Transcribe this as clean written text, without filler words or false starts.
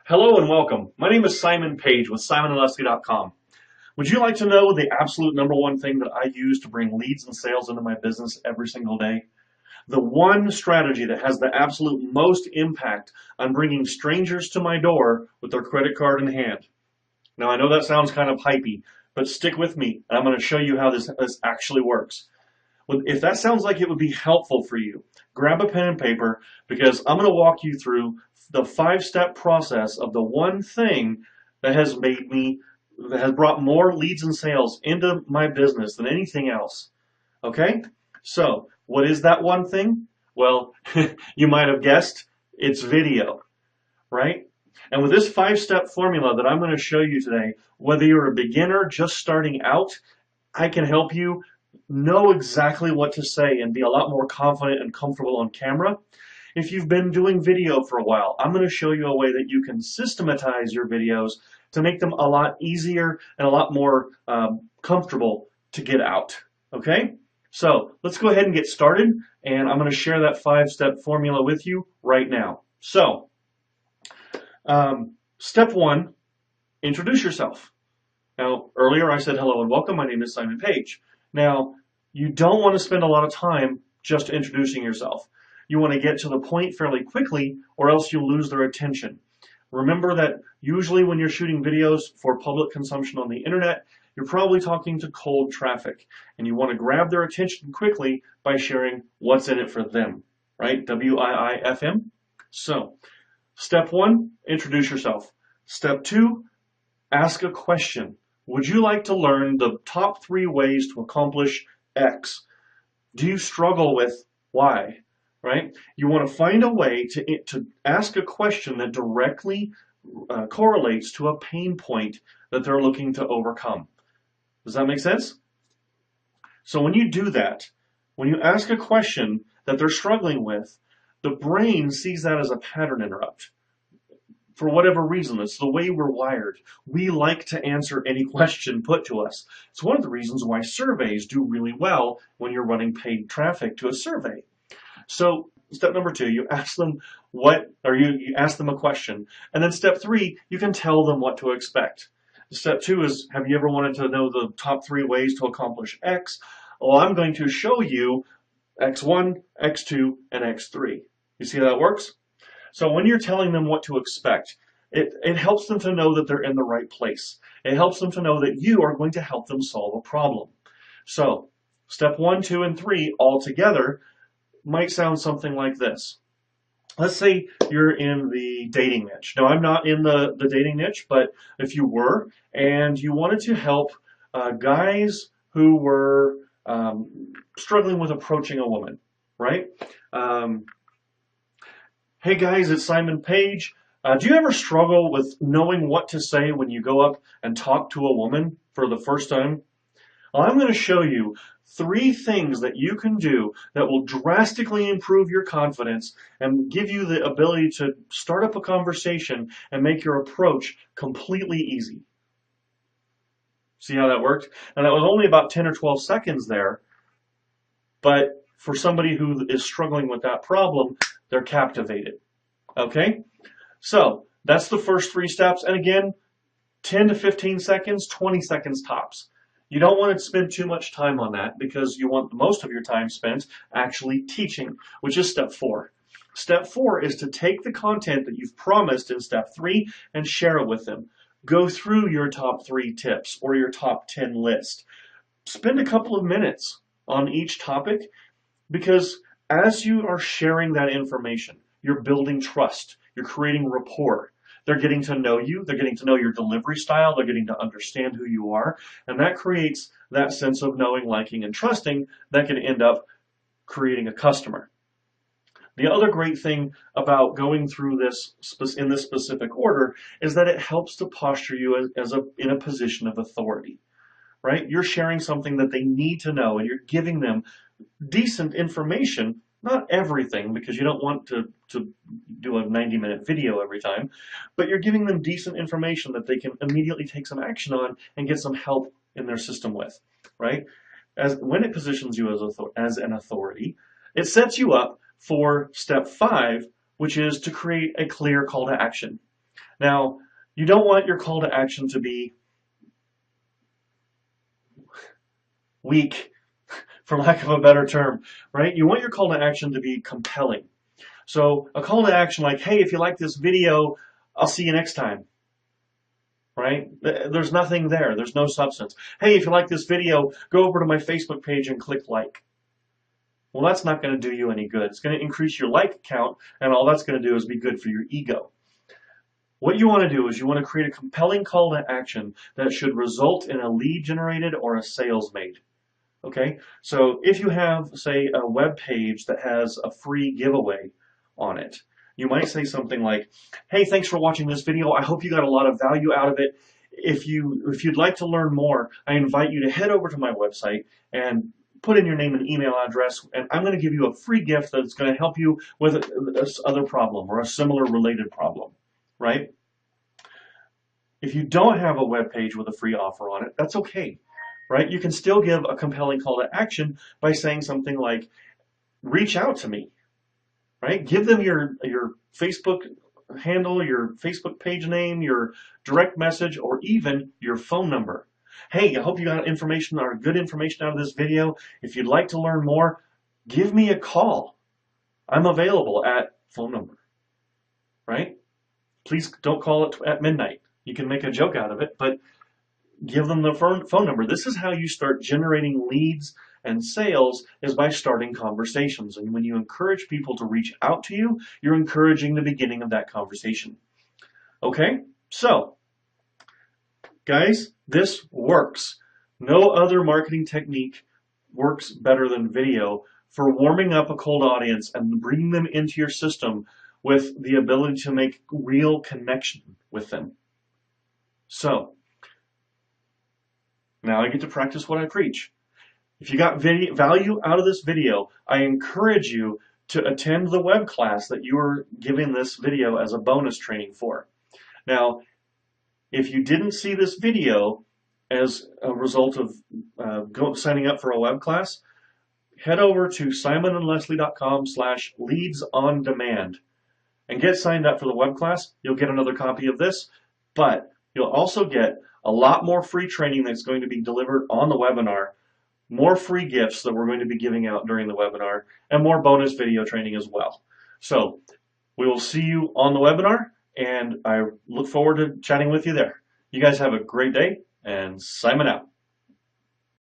Hello and welcome. My name is Simon Page with SimonandLeslie.com. Would you like to know the absolute number one thing that I use to bring leads and sales into my business every single day? The one strategy that has the absolute most impact on bringing strangers to my door with their credit card in hand. Now, I know that sounds kind of hypey, but stick with me, and I'm going to show you how this actually works. If that sounds like it would be helpful for you, grab a pen and paper because I'm going to walk you through the 5-step process of the one thing that has brought more leads and sales into my business than anything else. Okay? So, what is that one thing? Well, you might have guessed, it's video, right? And with this 5-step formula that I'm going to show you today, whether you're a beginner just starting out, I can help you know exactly what to say and be a lot more confident and comfortable on camera. If you've been doing video for a while, I'm going to show you a way that you can systematize your videos to make them a lot easier and a lot more comfortable to get out. Okay? So let's go ahead and get started, and I'm going to share that 5-step formula with you right now. So, step 1, introduce yourself. Now, earlier I said hello and welcome. My name is Simon Page. Now, you don't want to spend a lot of time just introducing yourself. You want to get to the point fairly quickly, or else you'll lose their attention. Remember that usually when you're shooting videos for public consumption on the internet, you're probably talking to cold traffic, and you want to grab their attention quickly by sharing what's in it for them, right? WIIFM. So, step 1, introduce yourself. Step 2, ask a question. Would you like to learn the top 3 ways to accomplish X? Do you struggle with Y? Right? You want to find a way to ask a question that directly correlates to a pain point that they're looking to overcome. Does that make sense? So when you do that, when you ask a question that they're struggling with, the brain sees that as a pattern interrupt. For whatever reason, it's the way we're wired. We like to answer any question put to us. It's one of the reasons why surveys do really well when you're running paid traffic to a survey. So step number 2, you ask them you ask them a question. And then step 3, you can tell them what to expect. Step 2 is, have you ever wanted to know the top 3 ways to accomplish X? Well, I'm going to show you X1, X2, and X3. You see how that works? So when you're telling them what to expect, it helps them to know that they're in the right place. It helps them to know that you are going to help them solve a problem. So step 1, 2, and 3 all together might sound something like this. Let's say you're in the dating niche. Now, I'm not in the dating niche, but if you were and you wanted to help guys who were struggling with approaching a woman, right? Hey guys, it's Simon Page. Do you ever struggle with knowing what to say when you go up and talk to a woman for the first time? Well, I'm going to show you 3 things that you can do that will drastically improve your confidence and give you the ability to start up a conversation and make your approach completely easy. See how that worked? And that was only about 10 or 12 seconds there, but for somebody who is struggling with that problem, they're captivated. Okay? So that's the first 3 steps. And again, 10 to 15 seconds, 20 seconds tops. You don't want to spend too much time on that because you want most of your time spent actually teaching, which is step 4. Step 4 is to take the content that you've promised in step 3 and share it with them. Go through your top 3 tips or your top 10 list. Spend a couple of minutes on each topic because as you are sharing that information, you're building trust, you're creating rapport. They're getting to know you, they're getting to know your delivery style, they're getting to understand who you are, and that creates that sense of knowing, liking, and trusting that can end up creating a customer. The other great thing about going through this in this specific order is that it helps to posture you in a position of authority, right? You're sharing something that they need to know, and you're giving them decent information. Not everything, because you don't want to do a 90-minute video every time, but you're giving them decent information that they can immediately take some action on and get some help in their system with, right? When it positions you as an authority, it sets you up for step 5, which is to create a clear call to action. Now, you don't want your call to action to be weak, for lack of a better term, right? You want your call to action to be compelling. So a call to action like, hey, if you like this video, I'll see you next time, right? There's nothing there. There's no substance. Hey, if you like this video, go over to my Facebook page and click like. Well, that's not going to do you any good. It's going to increase your like count, and all that's going to do is be good for your ego. What you want to do is you want to create a compelling call to action that should result in a lead generated or a sales made. Okay, so if you have, say, a web page that has a free giveaway on it, you might say something like, hey, thanks for watching this video. I hope you got a lot of value out of it. If you'd like to learn more, I invite you to head over to my website and put in your name and email address, and I'm going to give you a free gift that's going to help you with this other problem or a similar related problem, right? If you don't have a web page with a free offer on it, that's okay, right? You can still give a compelling call to action by saying something like, reach out to me, right? Give them your Facebook handle, your Facebook page name, your direct message, or even your phone number. Hey, I hope you got information or good information out of this video. If you'd like to learn more, give me a call. I'm available at phone number, right? Please don't call it at midnight. You can make a joke out of it, but give them the phone number. This is how you start generating leads and sales, is by starting conversations. And when you encourage people to reach out to you, you're encouraging the beginning of that conversation. Okay, so guys, this works. No other marketing technique works better than video for warming up a cold audience and bringing them into your system with the ability to make real connection with them. So now I get to practice what I preach. If you got value out of this video, I encourage you to attend the web class that you are giving this video as a bonus training for. Now, if you didn't see this video as a result of signing up for a web class, head over to simonandleslie.com/leads-on-demand and get signed up for the web class. You'll get another copy of this, but you'll also get a lot more free training that's going to be delivered on the webinar, more free gifts that we're going to be giving out during the webinar, and more bonus video training as well. So we will see you on the webinar, and I look forward to chatting with you there. You guys have a great day, and Simon out.